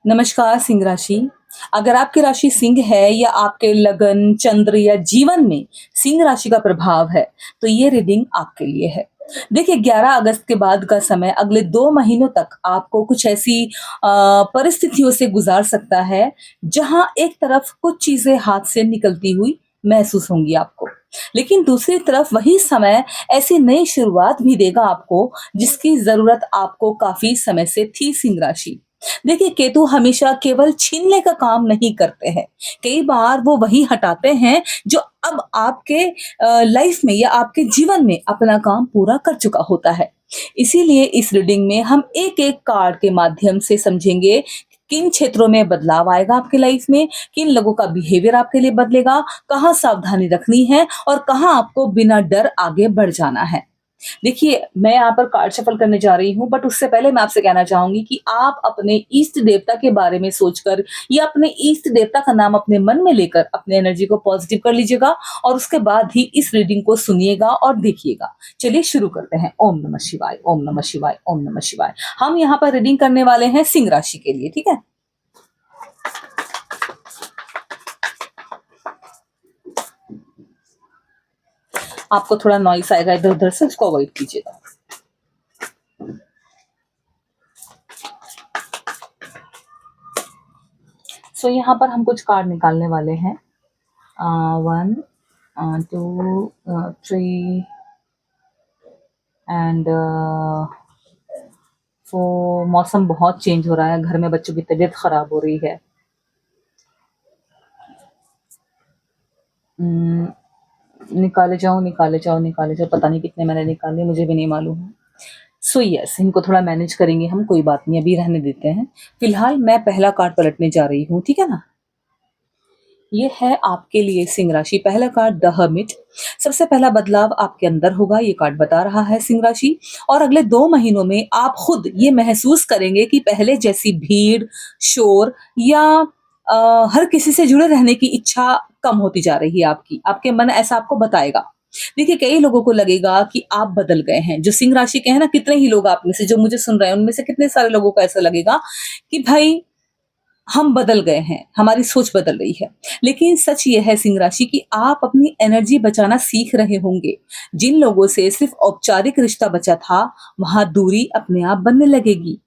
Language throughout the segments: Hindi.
नमस्कार सिंह राशि। अगर आपकी राशि सिंह है या आपके लगन, चंद्र या जीवन में सिंह राशि का प्रभाव है, तो ये रीडिंग आपके लिए है। देखिए 11 अगस्त के बाद का समय अगले 2 महीनों तक आपको कुछ ऐसी परिस्थितियों से गुज़ार सकता है, जहाँ एक तरफ कुछ चीज़ें हाथ से निकलती हुई महसूस होंगी आपको। लेकिन दूसरी तरफ वही समय ऐसी नई शुरुआत भी देगा आपको, जिसकी ज़रूरत आपको काफ़ी समय से थी सिंह राशि। देखिए केतु हमेशा केवल छीनने का काम नहीं करते हैं। कई बार वो वही हटाते हैं जो अब आपके लाइफ में या आपके जीवन में अपना काम पूरा कर चुका होता है। इसीलिए इस रीडिंग में हम एक-एक कार्ड के माध्यम से समझेंगे किन क्षेत्रों में बदलाव आएगा आपके लाइफ में, किन लोगों का बिहेवियर आपके लिए बदलेगा, कहाँ सावधानी रखनी है और कहाँ आपको बिना डर आगे बढ़ जाना है। देखिए, मैं यहाँ पर कार्ड शफल करने जा रही हूँ, बट उससे पहले मैं आपसे कहना चाहूँगी कि आप अपने इष्ट देवता के बारे में सोचकर या अपने इष्ट देवता का नाम अपने मन में लेकर अपने एनर्जी को पॉजिटिव कर लीजिएगा और उसके बाद ही इस रीडिंग को सुनिएगा और देखिएगा। चलिए शुरू करते हैं। ओम नमः शिवाय, ओम नमः शिवाय, ओम नमः शिवाय। हम यहाँ पर रीडिंग करने वाले हैं सिंह राशि के लिए, ठीक है? आपको थोड़ा नॉइस आएगा इधर-उधर से, उसको अवॉइड कीजिएगा। सो यहाँ पर हम कुछ कार्ड निकालने वाले हैं। 1 2 3 एंड 4। मौसम बहुत चेंज हो रहा है, घर में बच्चों की तबीयत खराब हो रही है। निकाले जाओ, निकाले जाओ, निकाले जाओ, पता नहीं कितने मैंने निकाले, मुझे भी नहीं मालूम है। सो यस, इनको थोड़ा मैनेज करेंगे हम, कोई बात नहीं, अभी रहने देते हैं। फिलहाल मैं पहला कार्ड पलटने जा रही हूँ, ठीक है ना? ये है आपके लिए सिंह राशि। पहला कार्ड द हर्मिट। सबसे पहला बदलाव आपके अंदर होगा, ये कार्ड बता रहा है सिंह राशि। और अगले 2 महीनों में आप खुद ये महसूस करेंगे कि पहले जैसी भीड़, शोर या हर किसी से जुड़े रहने की इच्छा कम होती जा रही है आपकी। आपके मन ऐसा आपको बताएगा। देखिए कई लोगों को लगेगा कि आप बदल गए हैं। जो सिंह राशि के हैं ना, कितने ही लोग आप में से जो मुझे सुन रहे हैं, उनमें से कितने सारे लोगों को ऐसा लगेगा कि भाई हम बदल गए हैं, हमारी सोच बदल रही है। लेकिन सच ये है सिंह राशि कि आप अपनी एनर्जी बचाना सीख रहे होंगे। जिन लोगों से सिर्फ औपचारिक रिश्ता बचा था, वहाँ दूरी अपने आप बनने लगेगी।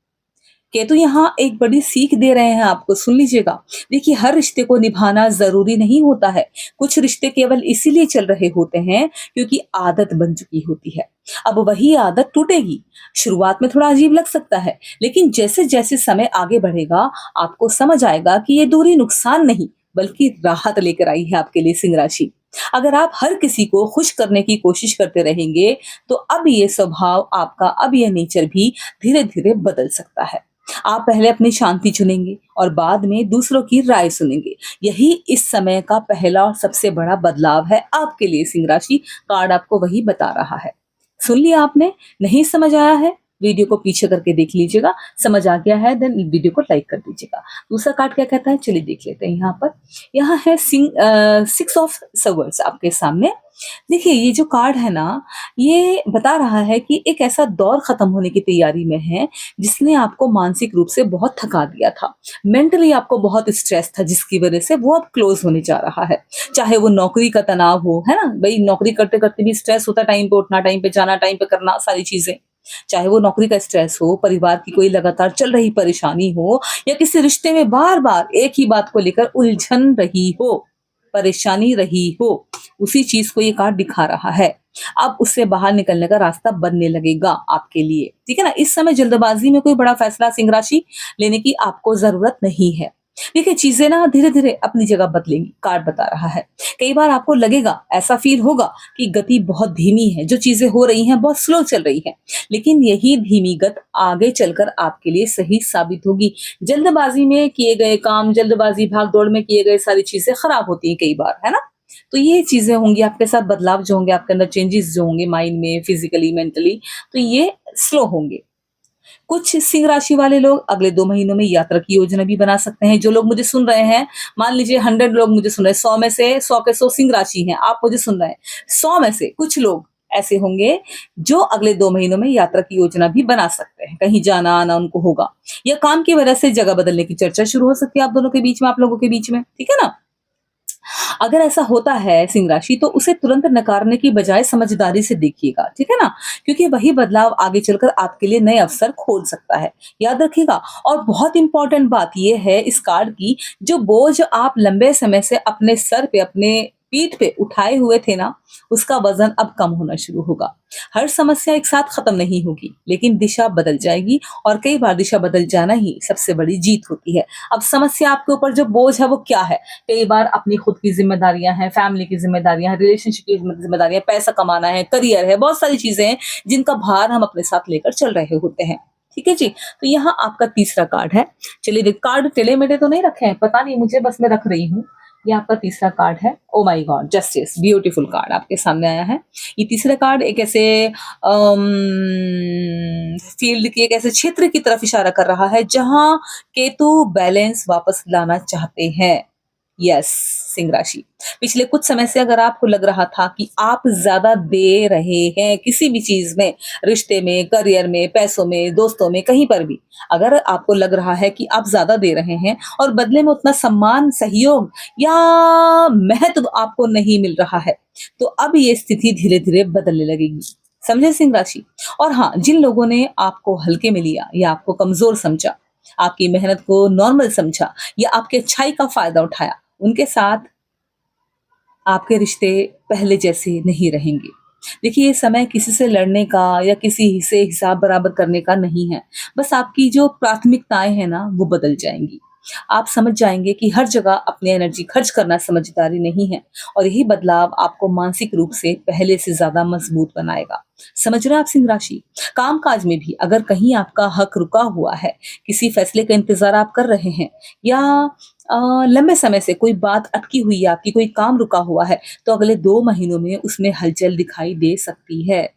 केतु यहाँ एक बड़ी सीख दे रहे हैं आपको, सुन लीजिएगा। देखिए हर रिश्ते को निभाना ज़रूरी नहीं होता है। कुछ रिश्ते केवल इसीलिए चल रहे होते हैं क्योंकि आदत बन चुकी होती है। अब वही आदत टूटेगी। शुरुआत में थोड़ा अजीब लग सकता है, लेकिन जैसे-जैसे समय आगे बढ़ेगा, आपको समझ आएगा कि ये दूरी नुकसान नहीं, बल्कि राहत लेकर आई है आपके लिए सिंह राशि। अगर आप हर किसी को खुश करने की कोशिश करते रहेंगे, तो अब ये स्वभाव आपका, अब ये नेचर भी धीरे-धीरे बदल सकता है। आप पहले अपनी शांति चुनेंगे और बाद में दूसरों की राय सुनेंगे। यही इस समय का पहला और सबसे बड़ा बदलाव है आपके लिए सिंह राशि। कार्ड आपको वही बता रहा है। सुन लिया आपने? नहीं समझ आया है? वीडियो को पीछे करके देख लीजिएगा। समझ आ गया है देन वीडियो को लाइक कर दीजिएगा। दूसरा कार्ड क्या कहता है, चलिए देख लेते हैं। यहाँ पर यहाँ है 6 ऑफ सवर्ड्स आपके सामने। देखिए ये जो कार्ड है ना, ये बता रहा है कि एक ऐसा दौर खत्म होने की तैयारी में है जिसने आपको मानसिक रूप से बहुत थका दिया था। मेंटली आपको बहुत स्ट्रेस था, जिसकी वजह से वो अब क्लोज होने जा रहा है। चाहे वो नौकरी का तनाव हो, है ना? भई नौकरी करते-करते भी स्ट्रेस होता है, टाइम पे उठना, टाइम पे जाना, टाइम पे करना सारी चीज़ें। चाहे वो नौकरी का स्ट्रेस हो, परिवार की कोई लगातार चल रही परेशानी हो या किसी रिश्ते में बार-बार एक ही बात को लेकर उलझन रही हो, परेशानी रही हो, उसी चीज़ को ये कार्ड दिखा रहा है। अब उससे बाहर निकलने का रास्ता बनने लगेगा आपके लिए, ठीक है ना? इस समय जल्दबाज़ी में कोई बड़ा फैसला सिंह राशि लेने की आपको ज़रूरत नहीं है। देखिए चीज़ें ना धीरे-धीरे अपनी जगह बदलेंगी, कार्ड बता रहा है। कई बार आपको लगेगा, ऐसा फ़ील होगा कि गति बहुत धीमी है, जो चीज़ें हो रही हैं बहुत स्लो चल रही हैं। लेकिन यही धीमी गति आगे चलकर आपके लिए सही साबित होगी। जल्दबाज़ी में किए गए काम, जल्दबाज़ी भाग-दौड़ में किए गए सारी चीज़ें खराब होती हैं कई बार, है ना? तो ये चीज़ें होंगी आपके साथ, बदलाव जो होंगे आपके अंदर, चेंजेस जो होंगे माइंड में, फिज़िकली, मेंटली, तो ये स्लो होंगे। कुछ सिंह राशि वाले लोग अगले 2 महीनों में यात्रा की योजना भी बना सकते हैं। जो लोग मुझे सुन रहे हैं, मान लीजिए 100 लोग मुझे सुन रहे हैं, 100 में से 100 के 100 सिंह राशि हैं, आप मुझे सुन रहे हैं। 100 में से कुछ लोग ऐसे होंगे जो अगले 2 महीनों में यात्रा की योजना भी बना सकते हैं। कहीं जाना-आना उनको होगा या काम की वजह से जगह बदलने की चर्चा शुरू हो सकती है आप दोनों के बीच में, आप लोगों के बीच में, ठीक है ना? अगर ऐसा होता है सिंह राशि तो उसे तुरंत नकारने की बजाय समझदारी से देखिएगा, ठीक है ना? क्योंकि वही बदलाव आगे चलकर आपके लिए नए अवसर खोल सकता है, याद रखिएगा। और बहुत इंपॉर्टेंट बात ये है इस कार्ड की, जो बोझ आप लंबे समय से अपने सर पे, अपने पीठ पे उठाए हुए थे ना, उसका वजन अब कम होना शुरू होगा। हर समस्या एक साथ खत्म नहीं होगी, लेकिन दिशा बदल जाएगी और कई बार दिशा बदल जाना ही सबसे बड़ी जीत होती है। अब समस्या आपके ऊपर जो बोझ है वो क्या है? कई बार अपनी खुद की ज़िम्मेदारियाँ हैं, फैमिली की ज़िम्मेदारियाँ हैं, रिलेशनशिप की ज़िम्मेदारियाँ, पैसा कमाना है, करियर है, बहुत सारी चीज़ें हैं जिनका भार हम अपने साथ लेकर चल रहे होते हैं। ठीक है जी? तो यहाँ आपका तीसरा कार्ड है। चलिए कार्ड टेढ़े-मेढ़े तो नहीं रखे हैं, पता नहीं मुझे, बस मैं रख रही हूँ। ये आपका तीसरा कार्ड है। Oh my God! Justice, beautiful card आपके सामने आया है। ये तीसरा कार्ड एक ऐसे फील्ड की, एक ऐसे क्षेत्र की तरफ इशारा कर रहा है जहाँ केतु बैलेंस वापस लाना चाहते हैं। यस, सिंह राशि। पिछले कुछ समय से अगर आपको लग रहा था कि आप ज़्यादा दे रहे हैं किसी भी चीज़ में, रिश्ते में, करियर में, पैसों में, दोस्तों में, कहीं पर भी, अगर आपको लग रहा है कि आप ज़्यादा दे रहे हैं और बदले में उतना सम्मान, सहयोग या महत्व आपको नहीं मिल रहा है, तो अब ये स्थिति धीरे-धीरे बदलने लगेगी। समझे सिंह राशि? और हाँ, जिन लोगों ने आपको हल्के में लिया या आपको कमज़ोर समझा, आपकी मेहनत को नॉर्मल समझा या आपकी अच्छाई का फ़ायदा उठाया, उनके साथ आपके रिश्ते पहले जैसे नहीं रहेंगे। देखिए, ये समय किसी से लड़ने का या किसी से हिसाब बराबर करने का नहीं है। बस आपकी जो प्राथमिकताएँ हैं ना, वो बदल जाएँगी। आप समझ जाएँगे कि हर जगह अपनी एनर्जी खर्च करना समझदारी नहीं है और यही बदलाव आपको मानसिक रूप से पहले से ज़्यादा मजबूत बनाएगा। समझ रहे हैं आप सिंह राशि? काम-काज में भी अगर कहीं आपका हक रुका हुआ है, किसी फैसले का इंतज़ार आप कर रहे हैं या लंबे समय से कोई बात अटकी हुई है आपकी, कोई काम रुका हुआ है, तो अगले 2 महीनों में उसमें हलचल दिखाई दे सकती है।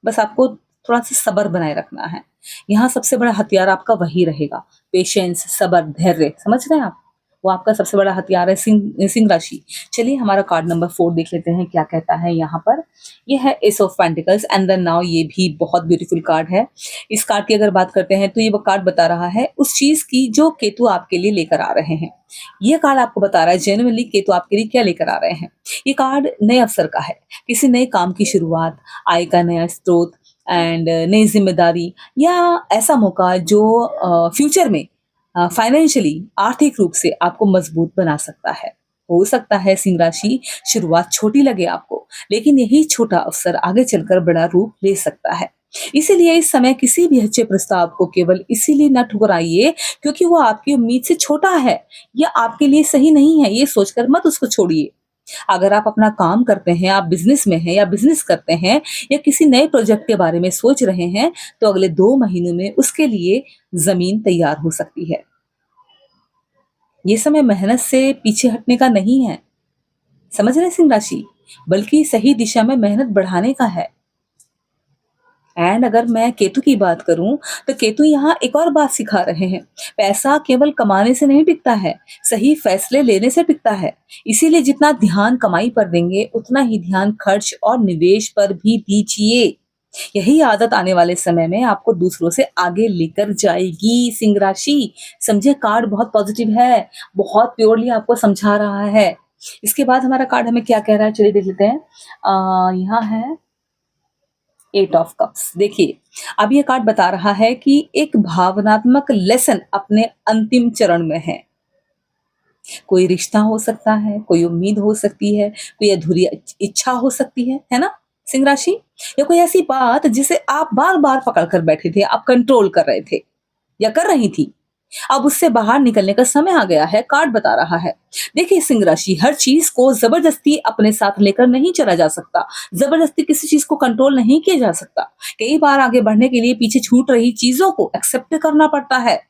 बस आपको थोड़ा-सा सब्र बनाए रखना है। यहाँ सबसे बड़ा हथियार आपका वही रहेगा, पेशेंस, सब्र, धैर्य, समझ रहे हैं आप? वो आपका सबसे बड़ा हथियार है सिंह सिंह राशि। चलिए हमारा कार्ड नंबर 4 देख लेते हैं क्या कहता है यहाँ पर। ये है ace of pentacles and then now, ये भी बहुत ब्यूटीफुल कार्ड है। इस कार्ड की अगर बात करते हैं तो ये वो कार्ड बता रहा है उस चीज़ की जो केतु आपके लिए लेकर आ रहे हैं। ये कार्ड आपको बता रहा है जेनुइनली केतु आपके लिए क्या लेकर आ रहे हैं। ये कार्ड नए अवसर का है, किसी नए काम की शुरुआत, आय का नया स्रोत एंड नई ज़िम्मेदारी या ऐसा मौका जो फ्यूचर में फाइनेंशियली, आर्थिक रूप से आपको मजबूत बना सकता है। हो सकता है सिंह राशि शुरुआत छोटी लगे आपको, लेकिन यही छोटा अवसर आगे चलकर बड़ा रूप ले सकता है। इसीलिए इस समय किसी भी अच्छे प्रस्ताव को केवल इसीलिए न ठुकराइए क्योंकि वो आपकी उम्मीद से छोटा है या आपके लिए सही नहीं है, ये सोचकर मत उसको छोड़िए। अगर आप अपना काम करते हैं, आप बिज़नेस में हैं या बिज़नेस करते हैं या किसी नए प्रोजेक्ट के बारे में सोच रहे हैं, तो अगले 2 महीनों में उसके लिए ज़मीन तैयार हो सकती है। ये समय मेहनत से पीछे हटने का नहीं है, समझ रहे हैं सिंह राशि? बल्कि सही दिशा में मेहनत बढ़ाने का है। एंड अगर मैं केतु की बात करूं तो केतु यहाँ एक और बात सिखा रहे हैं, पैसा केवल कमाने से नहीं टिकता है, सही फैसले लेने से टिकता है। इसीलिए जितना ध्यान कमाई पर देंगे उतना ही ध्यान खर्च और निवेश पर भी दीजिए। यही आदत आने वाले समय में आपको दूसरों से आगे लेकर जाएगी सिंह राशि। समझे, कार्ड बहुत पॉजिटिव है, बहुत प्योरली आपको समझा रहा है। इसके बाद हमारा कार्ड हमें क्या कह रहा है, चलिए देख लेते हैं। यहाँ है 8 ऑफ कप्स। देखिए, अब ये कार्ड बता रहा है कि एक भावनात्मक लेसन अपने अंतिम चरण में है। कोई रिश्ता हो सकता है, कोई उम्मीद हो सकती है, कोई अधूरी इच्छा हो सकती है ना सिंह राशि? या कोई ऐसी बात जिसे आप बार-बार पकड़ कर बैठे थे, आप कंट्रोल कर रहे थे या कर रही थी। अब उससे बाहर निकलने का समय आ गया है, कार्ड बता रहा है। देखिए सिंह राशि, हर चीज को जबरदस्ती अपने साथ लेकर नहीं चला जा सकता, जबरदस्ती किसी चीज को कंट्रोल नहीं किया जा सकता। कई बार आगे बढ़ने के लिए पीछे छूट रही चीजों को एक्सेप्ट करना पड़ता है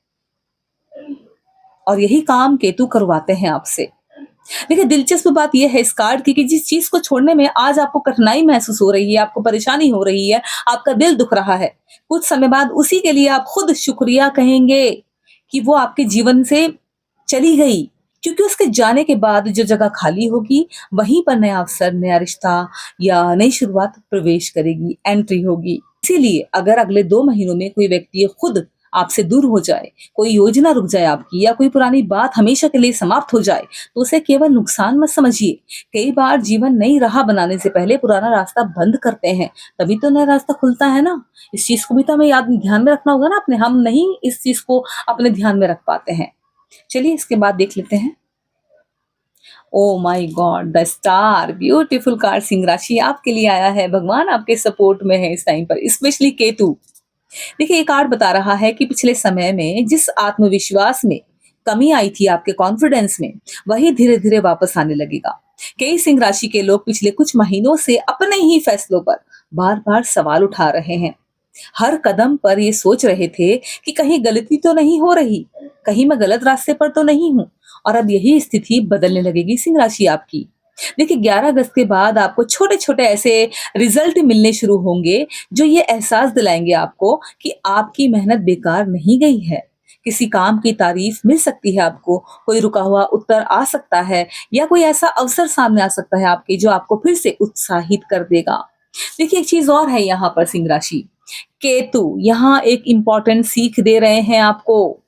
और यही काम केतु करवाते हैं आपसे। देखिए, दिलचस्प बात यह है इस कार्ड की कि जिस चीज को छोड़ने में आज आपको कठिनाई महसूस हो रही है, आपको परेशानी हो रही है, आपका दिल दुख रहा है, कुछ समय बाद उसी के लिए आप खुद शुक्रिया कहेंगे कि वो आपके जीवन से चली गई, क्योंकि उसके जाने के बाद जो जगह खाली होगी, वहीं पर नया अवसर, नया रिश्ता या नई शुरुआत प्रवेश करेगी, एंट्री होगी। इसीलिए अगर अगले 2 महीनों में कोई व्यक्ति खुद आपसे दूर हो जाए, कोई योजना रुक जाए आपकी या कोई पुरानी बात हमेशा के लिए समाप्त हो जाए, तो उसे केवल नुकसान मत समझिए। कई बार जीवन नई राह बनाने से पहले पुराना रास्ता बंद करते हैं, तभी तो नया रास्ता खुलता है ना। इस चीज़ को भी तो हमें याद ध्यान में रखना होगा ना अपने, हम नहीं इस चीज़ को अपने ध्यान में रख पाते हैं। चलिए इसके बाद देख लेते हैं। ओ my God, the star, beautiful card Singh राशि आपके लिए आया है। भगवान आपके सपोर्ट में है इस टाइम पर, स्पेशली केतु। देखिए ये कार्ड बता रहा है कि पिछले समय में जिस आत्मविश्वास में कमी आई थी, आपके कॉन्फिडेंस में, वही धीरे धीरे वापस आने लगेगा। कई सिंह राशि के लोग पिछले कुछ महीनों से अपने ही फैसलों पर बार बार सवाल उठा रहे हैं। हर कदम पर ये सोच रहे थे कि कहीं गलती तो नहीं हो रही, कहीं मैं गलत रास्ते पर तो नहीं हूँ। और अब यही स्थिति बदलने लगेगी सिंह राशि आपकी। देखिए 11 अगस्त के बाद आपको छोटे छोटे ऐसे रिजल्ट मिलने शुरू होंगे, जो ये एहसास दिलाएंगे आपको कि आपकी मेहनत बेकार नहीं गई है। किसी काम की तारीफ मिल सकती है आपको, कोई रुका हुआ उत्तर आ सकता है, या कोई ऐसा अवसर सामने आ सकता है आपके, जो आपको फिर से उत्साहित कर देगा। देखिए एक चीज और है यहाँ पर सिंह राशि, केतु यहाँ एक इंपॉर्टेंट सीख दे रहे हैं आपको।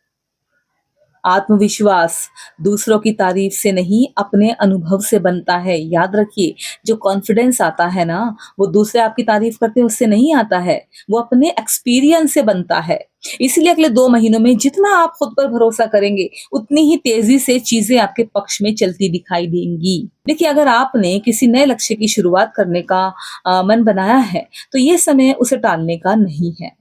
आत्मविश्वास दूसरों की तारीफ से नहीं, अपने अनुभव से बनता है। याद रखिए, जो कॉन्फिडेंस आता है ना, वो दूसरे आपकी तारीफ करते हैं उससे नहीं आता है, वो अपने एक्सपीरियंस से बनता है। इसलिए अगले 2 महीनों में जितना आप खुद पर भरोसा करेंगे, उतनी ही तेजी से चीजें आपके पक्ष में चलती दिखाई देंगी। देखिए अगर आपने किसी नए लक्ष्य की शुरुआत करने का मन बनाया है, तो ये समय उसे टालने का नहीं है।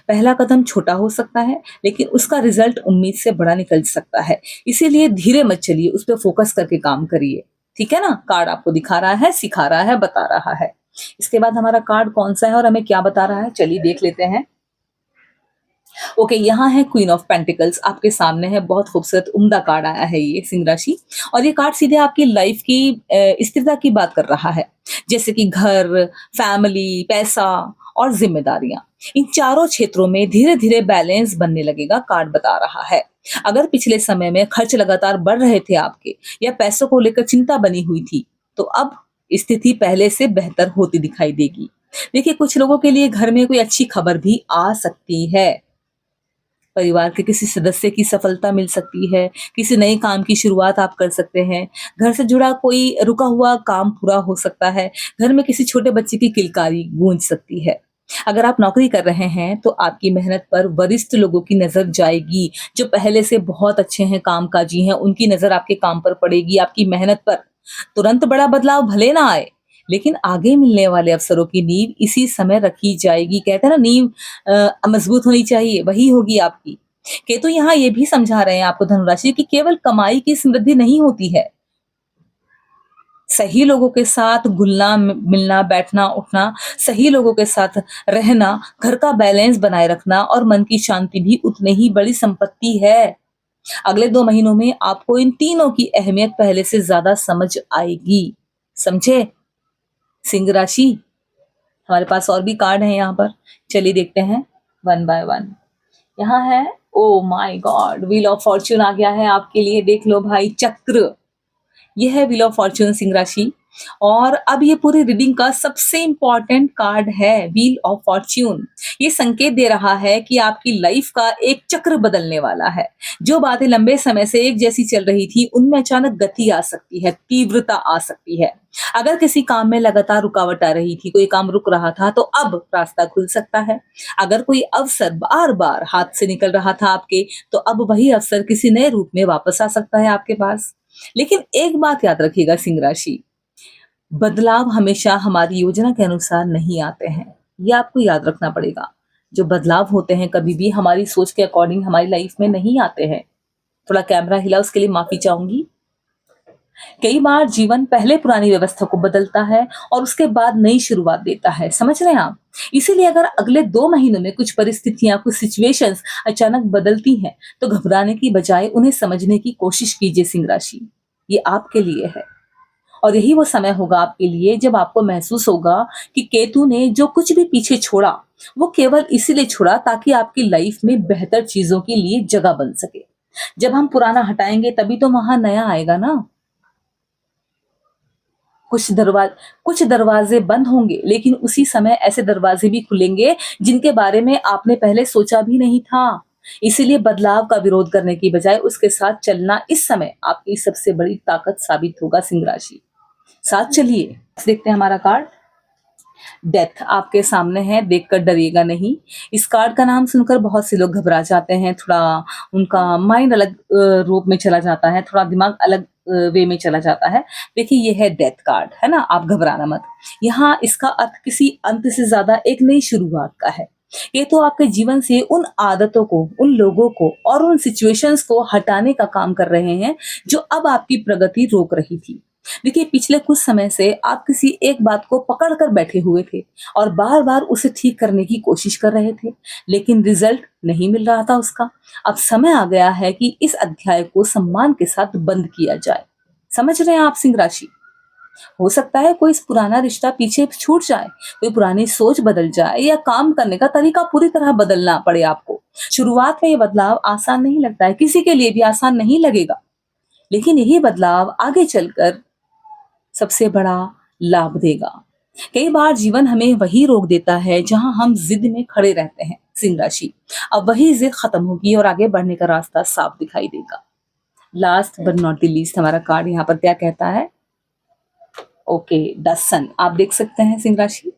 पहला कदम छोटा हो सकता है, लेकिन उसका रिजल्ट उम्मीद से बड़ा निकल सकता है। इसीलिए धीरे मत चलिए, उस पर फोकस करके काम करिए। ठीक है ना। कार्ड आपको दिखा रहा है, सिखा रहा है, बता रहा है। इसके बाद हमारा कार्ड कौन सा है और हमें क्या बता रहा है, चलिए देख लेते हैं। ओके, यहाँ है क्वीन ऑफ पेंटिकल्स आपके सामने है। बहुत खूबसूरत उम्दा कार्ड आया है ये सिंह राशि, और ये कार्ड सीधे आपकी लाइफ की स्थिरता की बात कर रहा है। जैसे कि घर, फैमिली, पैसा और जिम्मेदारियां, इन चारों क्षेत्रों में धीरे धीरे बैलेंस बनने लगेगा, कार्ड बता रहा है। अगर पिछले समय में खर्च लगातार बढ़ रहे थे आपके, या पैसों को लेकर चिंता बनी हुई थी, तो अब स्थिति पहले से बेहतर होती दिखाई देगी। देखिए कुछ लोगों के लिए घर में कोई अच्छी खबर भी आ सकती है। परिवार के किसी सदस्य की सफलता मिल सकती है, किसी नए काम की शुरुआत आप कर सकते हैं, घर से जुड़ा कोई रुका हुआ काम पूरा हो सकता है, घर में किसी छोटे बच्चे की किलकारी गूंज सकती है। अगर आप नौकरी कर रहे हैं, तो आपकी मेहनत पर वरिष्ठ लोगों की नजर जाएगी, जो पहले से बहुत अच्छे हैं, कामकाजी हैं, उनकी नजर आपके काम पर पड़ेगी, आपकी मेहनत पर। तुरंत बड़ा बदलाव भले ना आए, लेकिन आगे मिलने वाले अवसरों की नींव इसी समय रखी जाएगी। कहते हैं ना, नींव मजबूत होनी चाहिए, वही होगी आपकी। केतु यहाँ ये भी समझा रहे हैं आपको धनुराशि कि केवल कमाई की समृद्धि नहीं होती है, सही लोगों के साथ घुलना मिलना, बैठना उठना, सही लोगों के साथ रहना, घर का बैलेंस बनाए रखना और मन की शांति भी उतनी ही बड़ी संपत्ति है। अगले 2 महीनों में आपको इन तीनों की अहमियत पहले से ज्यादा समझ आएगी। समझे सिंह राशि। हमारे पास और भी कार्ड हैं यहाँ पर, चलिए देखते हैं वन बाय वन। यहाँ है, oh my God, wheel of fortune आ गया है आपके लिए। देख लो भाई, चक्र, ये है व्हील ऑफ फॉर्च्यून सिंह राशि। और अब ये पूरी रीडिंग का सबसे इंपॉर्टेंट कार्ड है व्हील ऑफ फॉर्च्यून। ये संकेत दे रहा है कि आपकी लाइफ का एक चक्र बदलने वाला है। जो बातें लंबे समय से एक जैसी चल रही थी, उनमें अचानक गति आ सकती है, तीव्रता आ सकती है। अगर किसी काम में लगातार रुकावट आ रही थी, कोई काम रुक रहा था, तो अब रास्ता खुल सकता है। अगर कोई अवसर बार बार हाथ से निकल रहा था आपके, तो अब वही अवसर किसी नए रूप में वापस आ सकता है आपके पास। लेकिन एक बात याद रखिएगा सिंह राशि, बदलाव हमेशा हमारी योजना के अनुसार नहीं आते हैं। ये आपको याद रखना पड़ेगा। जो बदलाव होते हैं कभी भी हमारी सोच के अकॉर्डिंग हमारी लाइफ में नहीं आते हैं। थोड़ा कैमरा हिला, उसके लिए माफी चाहूंगी। कई बार जीवन पहले पुरानी व्यवस्था को बदलता है और उसके बाद नई शुरुआत देता है। समझ रहे हैं आप। इसीलिए अगर अगले 2 महीनों में कुछ परिस्थितियां, कुछ सिचुएशंस अचानक बदलती हैं, तो घबराने की बजाय उन्हें समझने की कोशिश कीजिए सिंह राशि। ये आपके लिए है, और यही वो समय होगा आपके लिए जब आपको महसूस होगा कि केतु ने जो कुछ भी पीछे छोड़ा, वो केवल इसीलिए छोड़ा ताकि आपकी लाइफ में बेहतर चीजों के लिए जगह बन सके। जब हम पुराना हटाएँगे तभी तो वहाँ नया आएगा ना। कुछ दरवाजे बंद होंगे, लेकिन उसी समय ऐसे दरवाजे भी खुलेंगे जिनके बारे में आपने पहले सोचा भी नहीं था। इसीलिए बदलाव का विरोध करने की बजाय उसके साथ चलना इस समय आपकी सबसे बड़ी ताकत साबित होगा सिंह राशि। साथ चलिए, देखते हैं हमारा कार्ड। डेथ आपके सामने है, देखकर डरिएगा नहीं। इस कार्ड का नाम सुनकर बहुत से लोग घबरा जाते हैं, थोड़ा उनका माइंड अलग रूप में चला जाता है, थोड़ा दिमाग अलग वे में चला जाता है। देखिए ये है डेथ कार्ड, है ना? आप घबराना मत। यहाँ इसका अर्थ किसी अंत से ज़्यादा एक नई शुरुआत का है। ये तो आपके जीवन से उन आदतों को, उन लोगों को और उन सिचुएशंस को हटाने का काम कर रहे हैं, जो अब आपकी प्रगति रोक रही थी। देखिए पिछले कुछ समय से आप किसी एक बात को पकड़ कर बैठे हुए थे और बार-बार उसे ठीक करने की कोशिश कर रहे थे, लेकिन रिजल्ट नहीं मिल रहा था उसका। अब समय आ गया है कि इस अध्याय को सम्मान के साथ बंद किया जाए। समझ रहे हैं आप सिंह राशि? हो सकता है कोई पुराना रिश्ता पीछे छूट जाए, कोई पुरानी सोच बदल जाए या काम करने का तरीका पूरी तरह बदलना पड़े आपको। शुरुआत में ये बदलाव आसान नहीं लगता है, किसी के लिए भी आसान नहीं लगेगा, लेकिन यही बदलाव आगे चलकर सबसे बड़ा लाभ देगा। कई बार जीवन हमें वही रोक देता है जहां हम जिद में खड़े रहते हैं सिंह राशि। अब वही जिद खत्म होगी और आगे बढ़ने का रास्ता साफ दिखाई देगा। Last but not the least हमारा कार्ड यहाँ पर क्या कहता है? ओके, द सन आप देख सकते हैं सिंह राशि।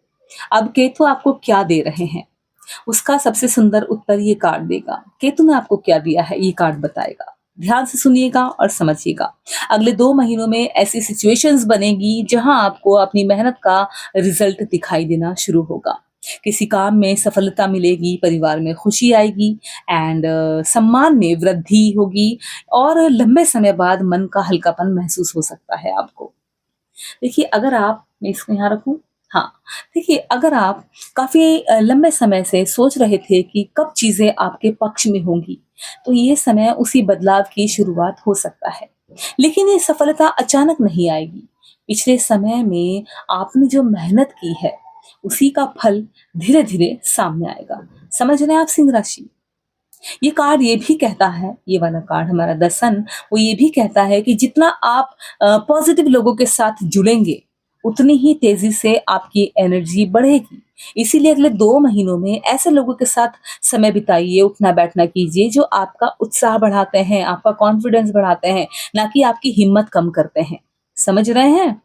अब केतु आपको क्या दे रहे हैं, उसका सबसे सुंदर उत्तर ये कार्ड देगा। केतु ने आपको क्या दिया है ये कार्ड बताएगा। ध्यान से सुनिएगा और समझिएगा। अगले 2 महीनों में ऐसी सिचुएशंस बनेगी जहां आपको अपनी मेहनत का रिजल्ट दिखाई देना शुरू होगा। किसी काम में सफलता मिलेगी, परिवार में खुशी आएगी एंड सम्मान में वृद्धि होगी और लंबे समय बाद मन का हल्कापन महसूस हो सकता है आपको। देखिए अगर आप, मैं इसको यहाँ रखूँ? हाँ, देखिए अगर आप काफ़ी लंबे समय से सोच रहे थे कि कब चीज़ें आपके पक्ष में होंगी, तो ये समय उसी बदलाव की शुरुआत हो सकता है। लेकिन ये सफलता अचानक नहीं आएगी। पिछले समय में आपने जो मेहनत की है, उसी का फल धीरे-धीरे सामने आएगा। समझ रहे हैं आप सिंह राशि? ये कार्ड ये भी कहता है, ये वाला कार्ड हमारा द सन, वो ये भी कहता है कि जितना आप पॉजिटिव लोगों के साथ जुड़ेंगे, उतनी ही तेजी से आपकी एनर्जी बढ़ेगी। इसीलिए अगले 2 महीनों में ऐसे लोगों के साथ समय बिताइए, उठना-बैठना कीजिए जो आपका उत्साह बढ़ाते हैं, आपका कॉन्फिडेंस बढ़ाते हैं, ना कि आपकी हिम्मत कम करते हैं। समझ रहे हैं?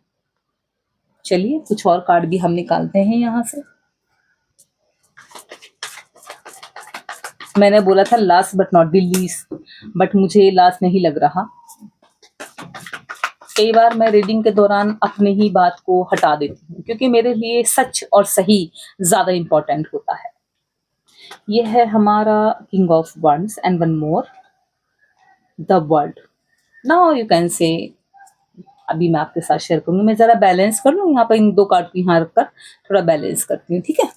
चलिए कुछ और कार्ड भी हम निकालते हैं यहाँ से। मैंने बोला था last but not the least, but मुझे लास्ट नहीं लग रहा। कई बार मैं रीडिंग के दौरान अपनी ही बात को हटा देती हूँ क्योंकि मेरे लिए सच और सही ज्यादा इंपॉर्टेंट होता है। ये है हमारा king of wands and one more, the world. Now you can say, अभी मैं आपके साथ शेयर करूंगी। मैं जरा बैलेंस कर लूँ यहाँ पर, इन 2 कार्ड को यहाँ रखकर थोड़ा बैलेंस करती हूँ, ठीक है?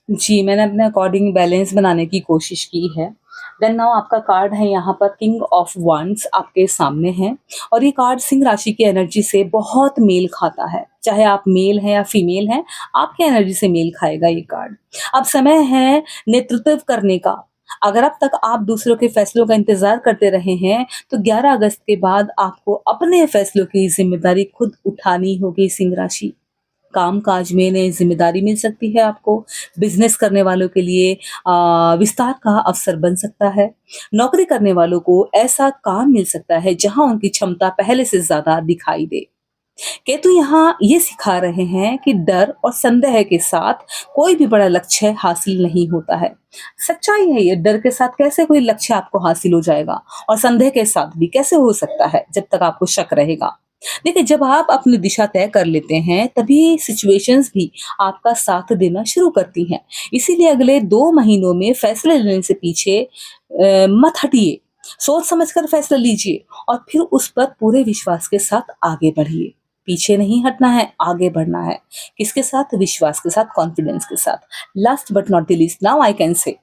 जी, मैंने अपने अकॉर्डिंग बैलेंस बनाने की कोशिश की है। देन नाउ आपका कार्ड है यहाँ पर किंग ऑफ वंड्स आपके सामने है और ये कार्ड सिंह राशि की एनर्जी से बहुत मेल खाता है। चाहे आप मेल हैं या फीमेल हैं, आपके एनर्जी से मेल खाएगा ये कार्ड। अब समय है नेतृत्व करने का। अगर अब तक आप दूसरों के फैसलों का इंतजार करते रहे हैं, तो 11 अगस्त के बाद आपको अपने फैसलों की जिम्मेदारी खुद उठानी होगी सिंह राशि। काम-काज में नई ज़िम्मेदारी मिल सकती है आपको। बिज़नेस करने वालों के लिए विस्तार का अवसर बन सकता है। नौकरी करने वालों को ऐसा काम मिल सकता है जहाँ उनकी क्षमता पहले से ज़्यादा दिखाई दे। केतु यहाँ ये सिखा रहे हैं कि डर और संदेह के साथ कोई भी बड़ा लक्ष्य हासिल नहीं होता है। सच्चाई है ये, डर के साथ कैसे कोई लक्ष्य आपको हासिल हो जाएगा और संदेह के साथ भी कैसे हो सकता है जब तक आपको शक रहेगा। देखिए जब आप अपनी दिशा तय कर लेते हैं तभी सिचुएशंस भी आपका साथ देना शुरू करती हैं। इसीलिए अगले 2 महीनों में फैसले लेने से पीछे मत हटिए। सोच समझकर फैसला लीजिए और फिर उस पर पूरे विश्वास के साथ आगे बढ़िए। पीछे नहीं हटना है, आगे बढ़ना है। किसके साथ? विश्वास के साथ, कॉन्फिडेंस के साथ। Last but not the least, now I can say,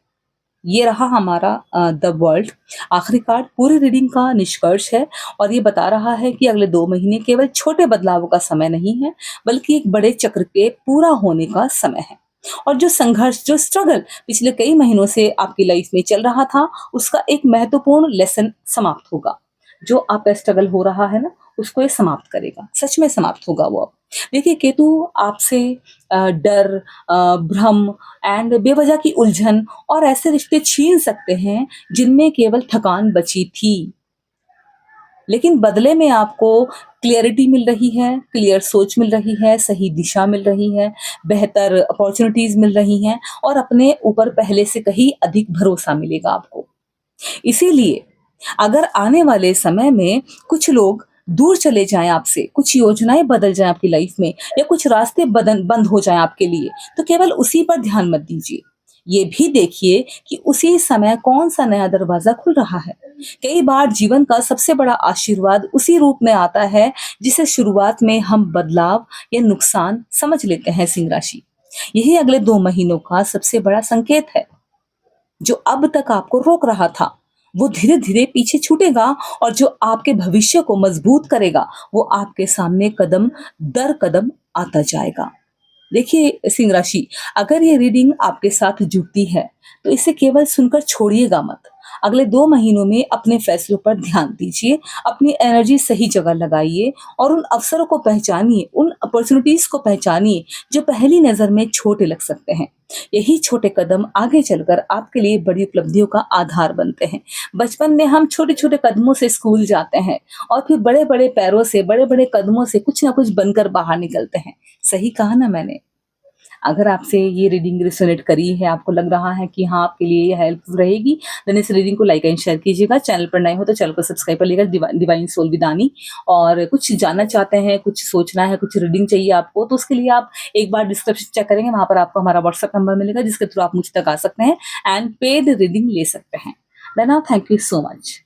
ये रहा हमारा द वर्ल्ड। आखिरी कार्ड पूरी रीडिंग का निष्कर्ष है और ये बता रहा है कि अगले 2 महीने केवल छोटे बदलावों का समय नहीं है, बल्कि एक बड़े चक्र के पूरा होने का समय है। और जो संघर्ष, जो स्ट्रगल पिछले कई महीनों से आपकी लाइफ में चल रहा था, उसका एक महत्वपूर्ण लेसन समाप्त होगा। जो आपका स्ट्रगल हो रहा है ना, उसको ये समाप्त करेगा, सच में समाप्त होगा वो अब। देखिए केतु आपसे डर, भ्रम एंड बेवजह की उलझन और ऐसे रिश्ते छीन सकते हैं जिनमें केवल थकान बची थी। लेकिन बदले में आपको क्लियरिटी मिल रही है, क्लियर सोच मिल रही है, सही दिशा मिल रही है, बेहतर अपॉर्चुनिटीज़ मिल रही हैं और अपने ऊपर पहले से कहीं अधिक भरोसा मिलेगा आपको। इसीलिए अगर आने वाले समय में कुछ लोग दूर चले जाएँ आपसे, कुछ योजनाएँ बदल जाएँ आपकी लाइफ में या कुछ रास्ते बंद हो जाएँ आपके लिए, तो केवल उसी पर ध्यान मत दीजिए। ये भी देखिए कि उसी समय कौन-सा नया दरवाज़ा खुल रहा है। कई बार जीवन का सबसे बड़ा आशीर्वाद उसी रूप में आता है, जिसे शुरुआत में हम बदलाव या नुकसान समझ लेते हैं सिंह राशि। यही अगले 2 महीनों का सबसे बड़ा संकेत है। जो अब तक आपको रोक रहा था, वो धीरे-धीरे पीछे छूटेगा और जो आपके भविष्य को मजबूत करेगा, वो आपके सामने कदम दर कदम आता जाएगा। देखिए सिंह राशि, अगर ये रीडिंग आपके साथ जुड़ती है, तो इसे केवल सुनकर छोड़िएगा मत। अगले 2 महीनों में अपने फैसलों पर ध्यान दीजिए, अपनी एनर्जी सही जगह लगाइए और उन अवसरों को पहचानिए, उन अपॉर्च्युनिटीज़ को पहचानिए, जो पहली नज़र में छोटे लग सकते हैं। यही छोटे कदम आगे चलकर आपके लिए बड़ी उपलब्धियों का आधार बनते हैं। बचपन में हम छोटे-छोटे कदमों से स्कूल जाते हैं और फिर बड़े-बड़े पैरों से, बड़े-बड़े कदमों से कुछ ना कुछ बनकर बाहर निकलते हैं। सही कहा ना मैंने? अगर आपसे ये रीडिंग रिजोनेट करी है, आपको लग रहा है कि हाँ, आपके लिए ये हेल्पफुल रहेगी, देन इस रीडिंग को लाइक एंड शेयर कीजिएगा। चैनल पर नए हो तो चैनल को सब्सक्राइब कर लीजिएगा, डिवाइन सोल विदानी। और कुछ जानना चाहते हैं, कुछ सोचना है, कुछ रीडिंग चाहिए आपको, तो उसके लिए आप एक बार डिस्क्रिप्शन चेक करेंगे, वहाँ पर आपको हमारा व्हाट्सएप नंबर मिलेगा, जिसके थ्रू आप मुझ तक आ सकते हैं एंड पेड रीडिंग ले सकते हैं। Then thank you so much.